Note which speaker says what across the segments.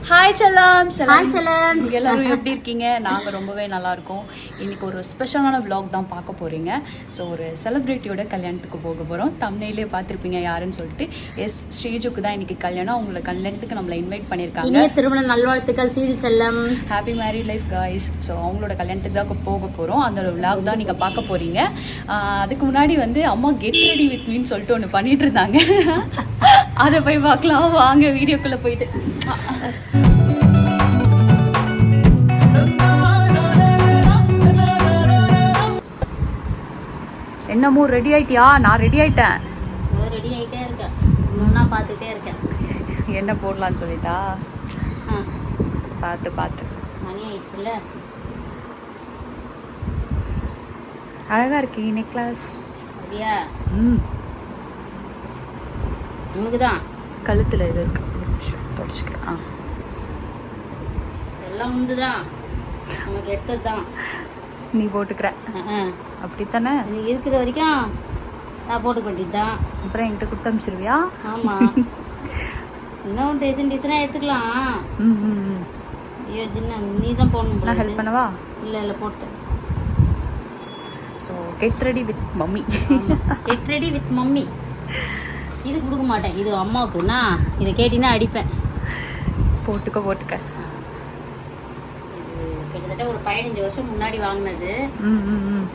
Speaker 1: Hi செல்லம்.
Speaker 2: Hi செல்லம்.
Speaker 1: எல்லாரும் எப்படி இருக்கீங்க? நாங்கள் ரொம்பவே நல்லா இருக்கோம். இன்னைக்கு ஒரு ஸ்பெஷலான vlog தான் பார்க்க போறீங்க. ஸோ ஒரு செலிப்ரிட்டியோட கல்யாணத்துக்கு போக போகிறோம். தம்ப்நெயிலே பார்த்துருப்பீங்க யாருன்னு சொல்லிட்டு. எஸ், ஸ்ரீஜுக்கு தான் இன்னைக்கு கல்யாணம். அவங்கள கல்யாணத்துக்கு நம்மளை இன்வைட் பண்ணியிருக்காங்க.
Speaker 2: இனிய திருமண நல்வாழ்த்துக்கள் ஸ்ரீஜு செல்லம்.
Speaker 1: Happy married life guys. So அவங்களோட கல்யாணத்துக்கு தான் போக போகிறோம். அந்த vlog தான் நீங்கள் பார்க்க போறீங்க. அதுக்கு முன்னாடி வந்து அம்மா கெட் ரெடி வித் மீன்னு சொல்லிட்டு ஒன்று பண்ணிட்டு இருந்தாங்க. அதை போய் பார்க்கலாம் வாங்க வீடியோக்குள்ளே போயிட்டு. என்னமோ ரெடி ஆயிட்டியா? நான் ரெடி ஆயிட்டேன்.
Speaker 2: ரெடி ஆயிட்டே இருக்கேன். ஒன்னா பார்த்துட்டே இருக்கேன்
Speaker 1: என்ன போடலான்னு சொல்லிட்டா. பார்த்து பார்த்து
Speaker 2: மணி ஆயிடுச்சுல்ல.
Speaker 1: அழகா இருக்கு நெக்லஸ்.
Speaker 2: அப்படியா? உனக்கு தான்
Speaker 1: கழுத்துல இது இருக்கு. தொடச்சுக்கிறேன்.
Speaker 2: எல்லாம் உண்டுதான், நமக்கு எடுத்தது தான்.
Speaker 1: நீ போட்டுக்கிற அப்படித்தானே?
Speaker 2: நீ இருக்கிற வரைக்கும் நான் போட்டுக்க வேண்டியதுதான்.
Speaker 1: அப்புறம் என்கிட்ட கொடுத்து அனுப்பிச்சிருவியா?
Speaker 2: ஆமா. இன்னும் டிசைனாக எடுத்துக்கலாம். ஐயோ ஜின்ன, நீ தான் போடணும்.
Speaker 1: நான் ஹெல்ப் பண்ணவா?
Speaker 2: இல்லை போட்டு.
Speaker 1: So get ready with mummy.
Speaker 2: Get ready with mummy இது கொடுக்க மாட்டேன். இது அம்மாவுக்குன்னா இதை கேட்டினா அடிப்பேன்.
Speaker 1: போட்டுக்க.
Speaker 2: கிட்டத்தட்ட ஒரு 15 வருஷம் முன்னாடி வாங்கினது.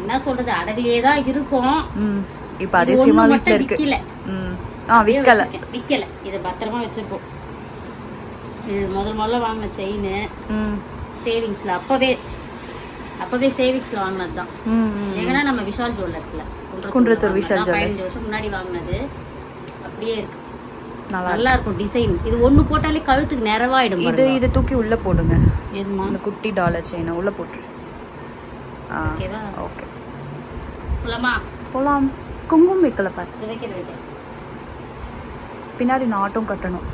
Speaker 2: என்ன சொல்றது, அடகுலயே தான் இருக்கும்.
Speaker 1: இப்ப அதிசயமா வீட்ல இருக்கு.
Speaker 2: விக்கல. இத பத்திரமா வச்சிருப்போம். இது முதல்ல வாங்கின செயின். சேவிங்ஸ்ல அப்பவே சேவிங்ஸ்ல வாங்கினதுதான். எங்கன்னா நம்ம விஷால் ஜுவல்லர்ஸ்ல,
Speaker 1: குன்றத்தூர் விஷால் ஜுவல்லர்ஸ்.
Speaker 2: 15 வருஷம் முன்னாடி வாங்கினது அப்படியே இருக்கு. நல்லா இருக்கும் டிசைன். இது ஒண்ணு போட்டாலே கழுத்துக்கு நிறைவாயிடும்.
Speaker 1: இது தூக்கி உள்ள போடுங்க.
Speaker 2: எதுமா?
Speaker 1: அந்த குட்டி டாலர் செயினை உள்ள போட்டு.
Speaker 2: ஓகேவா?
Speaker 1: ஓகே
Speaker 2: போலாம்.
Speaker 1: குங்குமம் வைக்கல பாரு. பின்னாடி நாட்டும் கட்டணும்.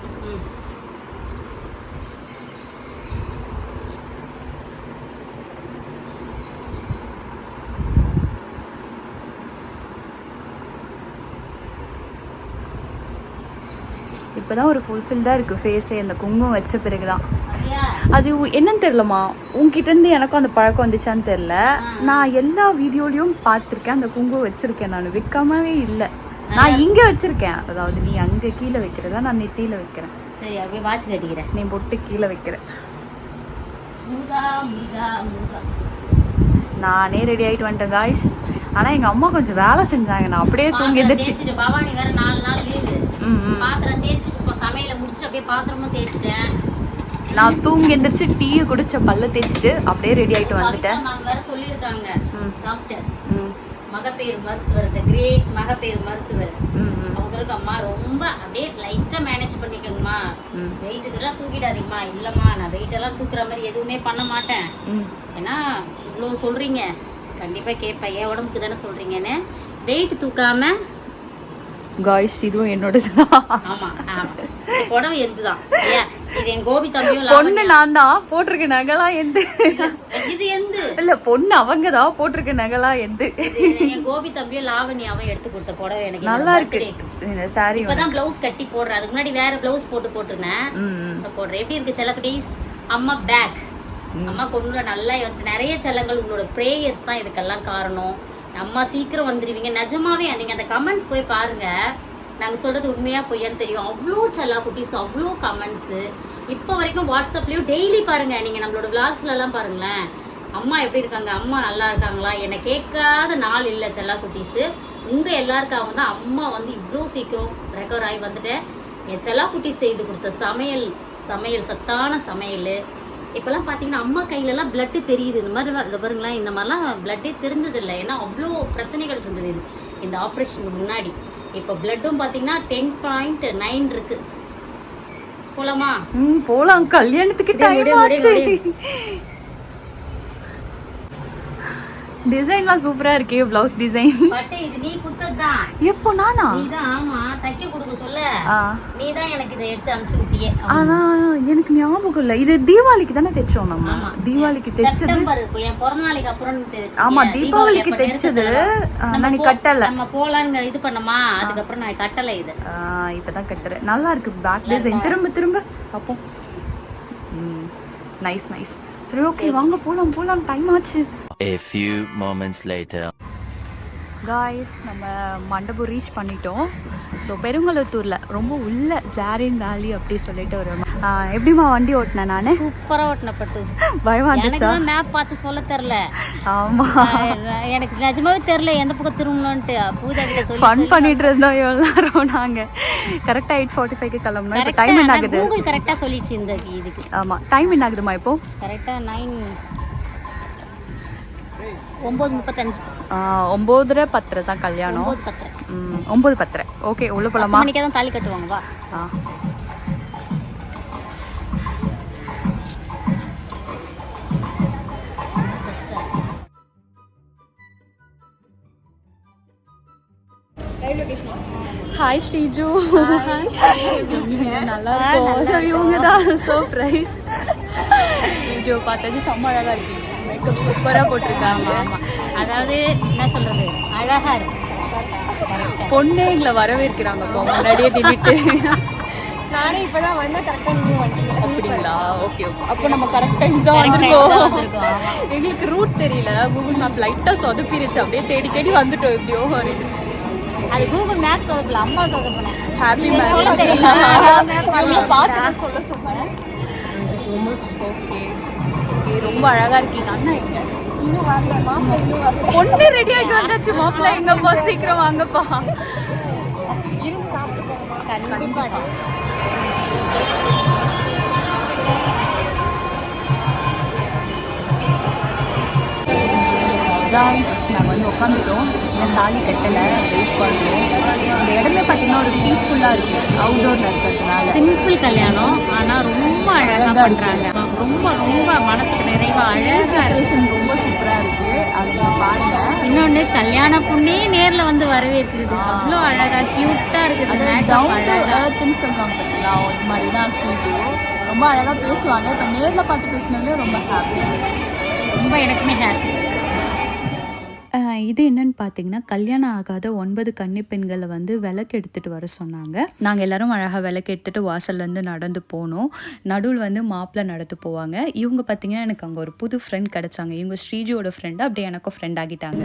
Speaker 1: இப்பதான் ஒரு ஃபுல்ஃபில்டா இருக்கு ஃபேஸே அந்த குங்குமம் வச்ச பிறகுதான். அது என்னன்னு தெரியலமா, உங்ககிட்ட இருந்து எனக்கும் அந்த பழக்கம் வந்துச்சான்னு தெரியல. நான் எல்லா வீடியோலயும் பார்த்திருக்கேன் அந்த குங்குமம் வச்சிருக்கேன். நான் வைக்காமவே இல்லை. நான் இங்க வச்சிருக்கேன். அதாவது நீ அங்க கீழே வைக்கிறதா, நான் நெத்தியில வைக்கிறேன்.
Speaker 2: சரி, அப்படியே வாட்ச் கட்டிக்கிறேன்.
Speaker 1: நீ பொட்டு கீழே வைக்கிற. நானே ரெடி ஆயிட்டு வந்துட்டேன் காய்ஸ். ஆனா எங்க அம்மா கொஞ்சம் வேலை செஞ்சாங்க. நான் அப்படியே தூங்கி எந்திரிச்சு.
Speaker 2: பவானி வேற 4 நாள் லீவு. பாத்திரம் தேய்ச்சிட்டு சமையல முடிச்சுட்டு அப்படியே பாத்திரமும் தேய்ச்சிட்டேன்.
Speaker 1: நான் தூங்கி எந்திரிச்சு டீயை குடிச்ச பல்ல தேய்ச்சிட்டு அப்படியே ரெடி ஆயிட்டு வந்துட்டேன்.
Speaker 2: வேற சொல்லியிருக்காங்க டாக்டர், மகப்பேறு மருத்துவர், தி கிரேட் மகப்பேறு மருத்துவர். அவங்களுக்கு அம்மா ரொம்ப அப்படியே லைட்டா மேனேஜ் பண்ணிக்கோங்கம்மா, வெயிட் எல்லாம் தூக்கிடாதீங்கம்மா. இல்லம்மா, நான் வெயிட் எல்லாம் தூக்குற மாதிரி எதுவுமே பண்ண மாட்டேன். ஏன்னா இவ்வளவு சொல்றீங்க, கண்டிப்பா கேட்பேன். என் உடம்புக்கு தானே சொல்றீங்கன்னு. வெயிட் தூக்காம
Speaker 1: காய்ஸ், இதுவும் என்னோடது.
Speaker 2: ஆமா, புடவை எந்துதான். இது என் கோபி தம்பியும்
Speaker 1: பொண்ணு நான் தான் போட்டிருக்க நகலா எந்து.
Speaker 2: இது எந்து
Speaker 1: இல்ல, பொண்ணு அவங்க தான் போட்டிருக்க நகலா எந்து.
Speaker 2: என் கோபி தம்பியும் லாவணியாவும் எடுத்து கொடுத்த புடவை. எனக்கு
Speaker 1: நல்லா இருக்கு சாரி.
Speaker 2: இப்பதான் பிளவுஸ் கட்டி போடுறேன். அதுக்கு முன்னாடி வேற பிளவுஸ் போட்டுருந்தேன். போடுறேன். எப்படி இருக்கு செல்லக்குட்டீஸ்? அம்மா பேக். அம்மா கொண்டு நல்லா நிறைய செல்லங்கள். உங்களோட பிரேயர்ஸ் தான் இதுக்கெல்லாம் காரணம். அம்மா சீக்கிரம் வந்துடுவீங்க. நிஜமாவே நீங்க அந்த கமெண்ட்ஸ் போய் பாருங்க. நாங்க சொல்றது உண்மையா பொய்யான்னு தெரியும். அவ்வளோ செல்லா குட்டீஸ், அவ்வளோ கமெண்ட்ஸ். இப்போ வரைக்கும் வாட்ஸ்அப்லயும் டெய்லி பாருங்க. நீங்க நம்மளோட விளாக்ஸ்ல எல்லாம் பாருங்களேன். அம்மா எப்படி இருக்காங்க, அம்மா நல்லா இருக்காங்களா, என்னை கேட்காத நாள் இல்லை செல்லா குட்டீஸ். உங்க எல்லாருக்காக தான் அம்மா வந்து இவ்வளோ சீக்கிரம் ரெக்கவர் ஆகி வந்துட்டேன். என் செல்லா குட்டீஸ் செய்து கொடுத்த சமையல் சத்தான சமையல். இப்பெல்லாம் பார்த்தீங்கன்னா அம்மா கையிலலாம் பிளட்டு தெரியுது. இந்த மாதிரி பாருங்களேன், இந்த மாதிரிலாம் பிளட்டே தெரிஞ்சதில்லை. ஏன்னா அவ்வளோ பிரச்சனைகள் இருந்தது இந்த ஆப்ரேஷனுக்கு முன்னாடி. இப்போ பிளட்டும் பார்த்தீங்கன்னா 10.9 இருக்கு. போலாமா?
Speaker 1: போலாம். கல்யாணத்துக்கு டைம் ஆச்சு. டிசைன்லாம் சூப்பரா இருக்கே. பிளவுஸ் டிசைன்
Speaker 2: பட் இது நீ கொடுத்ததுதான்.
Speaker 1: எப்போ? நானா?
Speaker 2: நீதான். ஆமா, தைக்க கொடுக்க சொல்ல நீதான் எனக்கு இதை எடுத்து அனுப்பிச்சு விட்டியே.
Speaker 1: ஆனா எனக்கு ஞாபகம் இல்ல. இது தீபாவளிக்கு தானே தைச்சோம் நம்ம. தீபாவளிக்கு தைச்சது.
Speaker 2: செப்டம்பர் என் பிறந்த நாளைக்கு அப்புறம் தைச்சது.
Speaker 1: ஆமா, தீபாவளிக்கு தைச்சது. நான் கட்டல.
Speaker 2: நம்ம போலான்னு இது பண்ணமா, அதுக்கப்புறம் நான் கட்டல. இது
Speaker 1: இப்பதான் கட்டுறேன். நல்லா இருக்கு பேக் டிசைன். திரும்ப பாப்போம். Nice nice. சரி ஓகே வாங்க போலாம் டைம் ஆச்சு.
Speaker 3: A few moments later.
Speaker 1: Guys நம்ம மண்டபம் ரீச் பண்ணிட்டோம். ஸோ பெருங்குளத்தூரில் ரொம்ப உள்ள ஜாரின் வேலி அப்படி சொல்லிட்டு ஒரு எப்படிமா வண்டி ஓட்டினேன் நான்?
Speaker 2: சூப்பராக ஓட்டினப்பட்டு
Speaker 1: பயமா
Speaker 2: எனக்கு
Speaker 1: இருந்துச்சா?
Speaker 2: தான் மேப் பார்த்து சொல்ல தெரில.
Speaker 1: ஆமாம்
Speaker 2: எனக்கு நிஜமாவே தெரில எந்த பக்கம் திரும்பணும்ட்டு. பூஜா கிட்ட சொல்லி
Speaker 1: ஃபன் பண்ணிட்டு இருந்தோம் எல்லாரும். நாங்கள் கரெக்டாக 8:45க்கு கிளம்புனோம். இப்போ டைம் என்ன ஆகுது?
Speaker 2: கூகுள் கரெக்டாக சொல்லிடுச்சு இந்த இதுக்கு.
Speaker 1: ஆமாம் டைம் என்ன ஆகுதுமா இப்போ?
Speaker 2: கரெக்டாக 9:35.
Speaker 1: 9:10 தான் கல்யாணம். 9:10. ஓகே உள்ள போலாமா?
Speaker 2: மணிக்கே தான் தாலி கட்டுவாங்க வா.
Speaker 1: ஹாய் ஸ்ரீஜு. நல்லா இருக்கும். இவங்க தான் சர்ப்ரைஸ். ஸ்ரீஜு பார்த்தாச்சு செம்ம அழகா இருக்கீங்க. மேக்கப் சூப்பரா போட்டிருக்காங்க.
Speaker 2: அதாவது என்ன சொல்றது அழகா இருக்கு.
Speaker 1: பொண்ணே எங்களை வரவேற்கிறாங்க முன்னாடியே திடீட்டு.
Speaker 4: நானே இப்பதான் வந்தா கரெக்டா நீங்க வந்துட்டீங்க.
Speaker 1: அப்படிங்களா? Okay okay. அப்போ நம்ம கரெக்ட் டைம் தான் வந்திருக்கோம். எங்களுக்கு ரூட் தெரியல. கூகுள் மேப் லைட்டா சொதப்பிருச்சு. அப்படியே தேடி வந்துட்டோம். எப்படியோ
Speaker 2: அது கூகுள் மேப் சொதப்பல, அம்மா சொதப்பினேன்.
Speaker 1: ஹாப்பி
Speaker 2: சொல்ல தெரியல.
Speaker 1: பார்த்து சொல்ல சொன்னேன். ஓகே ரொம்ப அழகா இருக்கீங்க. அண்ணா எங்க?
Speaker 4: இன்னும் வரல மாப்பிள்ளை, இன்னும் வரல.
Speaker 1: பொண்ணு ரெடி ஆகி வந்தாச்சு. மாப்பிள்ளை எங்கப்பா? சீக்கிரம் வாங்கப்பா.
Speaker 4: இருந்து சாப்பிட்டு போகலாம்.
Speaker 2: கண்டிப்பா.
Speaker 1: காய்ஸ் நாங்கள் வந்து உட்காந்துட்டோம். இன்னும் தாலி கட்டலை, வெயிட் பண்ணுறோம். இந்த இடமே பார்த்தீங்கன்னா ஒரு பீஸ்ஃபுல்லாக இருக்குது. அவுட்டோரில் இருக்கிறதுனால
Speaker 2: சிம்பிள் கல்யாணம், ஆனால் ரொம்ப அழகாக பண்ணுறாங்க. ரொம்ப ரொம்ப மனசுக்கு நிறைவா அழகாக
Speaker 1: டெக்கரேஷன் ரொம்ப சூப்பராக இருக்குது. அதை பாருங்கள்.
Speaker 2: இன்னொன்று கல்யாண பொண்ணே நேரில் வந்து வரவேற்கிறது. அவ்வளோ அழகாக க்யூட்டாக இருக்குது.
Speaker 1: டவுன் டு எர்த்துன்னு சொல்லுவாங்க பார்த்தீங்களா, அது மாதிரி தான் ஸ்வீட்டு. ரொம்ப அழகாக பேசுவாங்க. இப்போ நேரில் பார்த்து பேசினாலே ரொம்ப ஹாப்பி.
Speaker 2: ரொம்ப எனக்குமே ஹாப்பி.
Speaker 1: இது என்னன்னு பார்த்தீங்கன்னா, கல்யாணம் ஆகாத 9 கன்னி பெண்களை வந்து விளக்கு எடுத்துகிட்டு வர சொன்னாங்க. நாங்கள் எல்லாரும் அழகாக விளக்கு எடுத்துகிட்டு வாசல்லேருந்து நடந்து போனோம். நடுவில் வந்து மாப்பிள்ளை நடந்து போவாங்க. இவங்க பார்த்தீங்கன்னா எனக்கு அங்கே ஒரு புது ஃப்ரெண்ட் கிடச்சாங்க. இவங்க ஸ்ரீஜியோட ஃப்ரெண்டு. அப்படியே எனக்கும் ஃப்ரெண்ட் ஆகிட்டாங்க.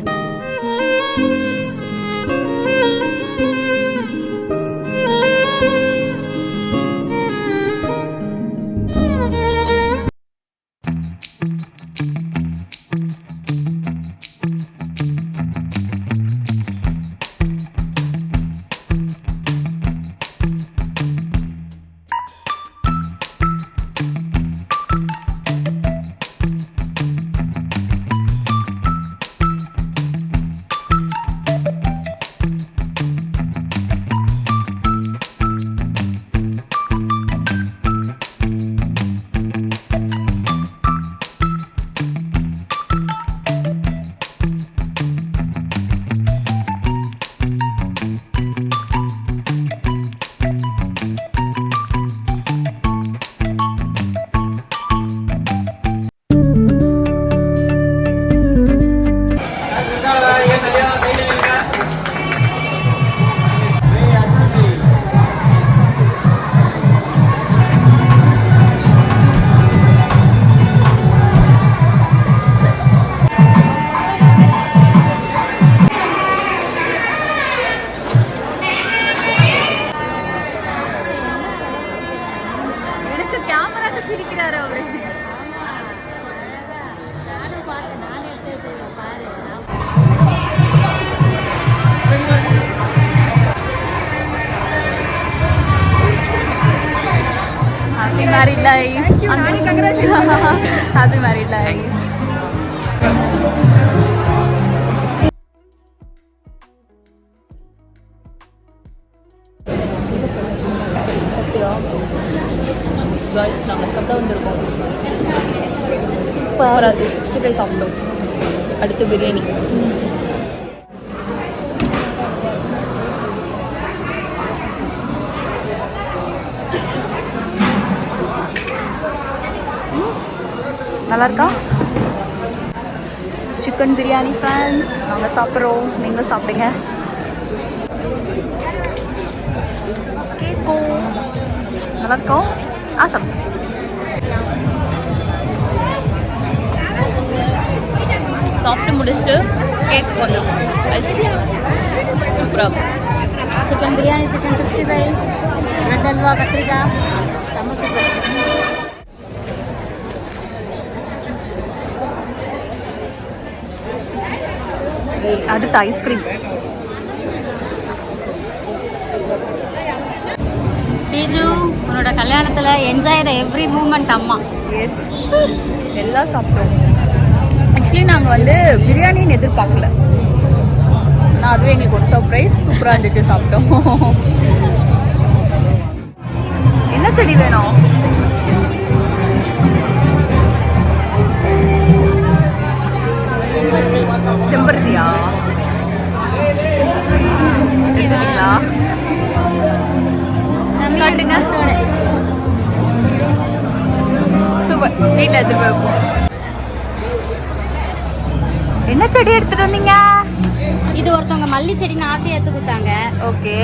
Speaker 1: Happy married life.
Speaker 4: Thank you. Nani, congratulations.
Speaker 1: Happy married life. Guys, நாங்கள் சாப்பிட வந்திருக்கோம். சூப்பராக இருக்குது. 65 சாப்பிட்டோம். அடுத்து பிரியாணி. நல்லா இருக்கா? Chicken biryani friends. நாங்கள் சாப்பிட்றோம், நீங்களும் சாப்பிடுங்க. கேட்கும் நல்லா இருக்கும். சாப்பிடு. சாப்பிட்டு முடிச்சுட்டு கேக்கு கொஞ்சம் ஐஸ்கிரீம் சூப்பராக
Speaker 2: chicken biryani, chicken 65, red halwa, கத்திரிக்காய், செம்ம சூப்பர்.
Speaker 1: அடுத்து ஐஸ்கிரீம்.
Speaker 2: ஸ்ரீஜு, உன்னோட கல்யாணத்தில் என்ஜாய் த எவ்ரி மூமெண்ட் அம்மா.
Speaker 1: எஸ், எல்லாம் சாப்பிட்டோம். ஆக்சுவலி நாங்கள் வந்து பிரியாணின்னு எதிர்பார்க்கல, ஆனால் அதுவே எங்களுக்கு ஒரு சர்ப்ரைஸ். சூப்பராக இருந்துச்சு, சாப்பிட்டோம். என்ன செடி வேணும்? செம்பருத்தியா? எடுத்துக்கிங்களா? காட்டுங்க. சூப்பர், வீட்டில் எடுத்துட்டு போயிருப்போம். என்ன செடி எடுத்துட்டு வந்தீங்க?
Speaker 2: இது ஒருத்தவங்க மல்லி செடின்னு ஆசையா எடுத்து கொடுத்தாங்க.
Speaker 1: ஓகே,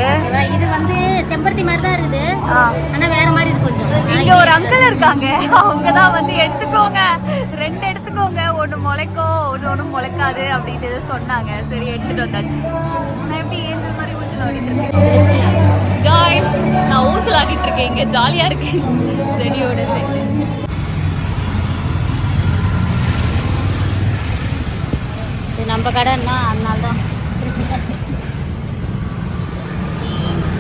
Speaker 2: இது வந்து செம்பருத்தி மாதிரி தான் இருக்குது, ஆனா வேற மாதிரி இருக்கு கொஞ்சம்.
Speaker 1: இங்க ஒரு அங்கிள் இருக்காங்க, அவங்க தான் வந்து எடுத்துக்கோங்க, 2 எடுத்துக்கோங்க, ஒன்று முளைக்கும் ஒன்று முளைக்காது அப்படின்னு சொன்னாங்க. சரி, எடுத்துட்டு வந்தாச்சு. நான் எப்படி ஏஞ்சல் மாதிரி ஊஞ்சல் ஆடிட்டு இருக்கேன் காய்ஸ். நான் ஊஞ்சல் ஆடிட்டு இருக்கேன், இங்க ஜாலியா இருக்கு செடியோட சேர்த்து.
Speaker 2: இது நம்ம கடைன்னா அதனால தான்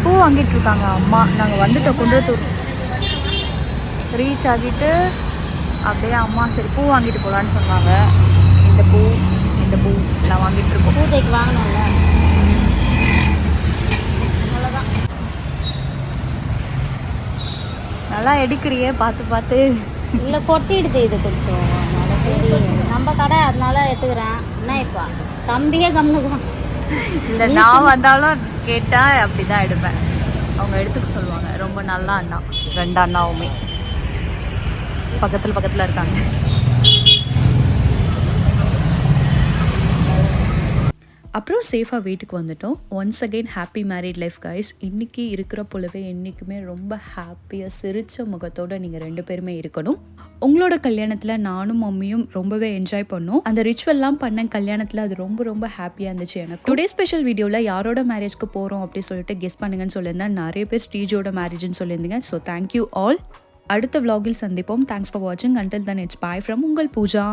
Speaker 1: பூ வாங்கிட்டு இருக்காங்க அம்மா. நாங்கள் வந்துட்டோம், குன்றத்தூர் ரீச் ஆகிட்டு அப்படியே அம்மா சரி பூ வாங்கிட்டு போகலான்னு சொன்னாங்க. இந்த பூ நான் வாங்கிட்டு இருக்கோம்.
Speaker 2: பூஜைக்கு வாங்கணும்ல,
Speaker 1: நல்லா எடுக்கிறியே பார்த்து பார்த்து.
Speaker 2: இல்லை கொட்டிடுது இது கொஞ்சம், அதனால சரி நம்ம கடை அதனால எடுத்துக்கிறேன். என்ன இப்போ தம்பியே கம்னுக்குவான்.
Speaker 1: இல்லை, நான் வந்தாலும் கேட்டால் அப்படி தான் எடுப்பேன். அவங்க எடுத்துக்க சொல்லுவாங்க. ரொம்ப நல்ல அண்ணா, 2 அண்ணாவுமே பக்கத்தில் இருக்காங்க. அப்புறம் சேஃபாக வீட்டுக்கு வந்துட்டோம். Once again happy married life guys. இன்றைக்கி இருக்கிற போலவே என்றைக்குமே ரொம்ப ஹாப்பியாக சிரித்த முகத்தோடு நீங்கள் 2 பேருமே இருக்கணும். உங்களோட கல்யாணத்தில் நானும் மம்மியும் ரொம்பவே என்ஜாய் பண்ணோம். அந்த ரிச்சுவல்லாம் பண்ண கல்யாணத்தில் அது ரொம்ப ரொம்ப ஹாப்பியாக இருந்துச்சு எனக்கு. டுடே ஸ்பெஷல் வீடியோவில் யாரோட மேரேஜ்க்கு போகிறோம் அப்படின்னு சொல்லிட்டு கெஸ் பண்ணுங்கன்னு சொல்லியிருந்தேன். நிறைய பேர் ஸ்ரீஜோட மேரேஜ்னு சொல்லியிருந்தீங்க. So thank you all. அடுத்த vlogல் சந்திப்போம். தேங்க்ஸ் ஃபார் வாட்சிங். Until then it's by from உங்கள் பூஜா.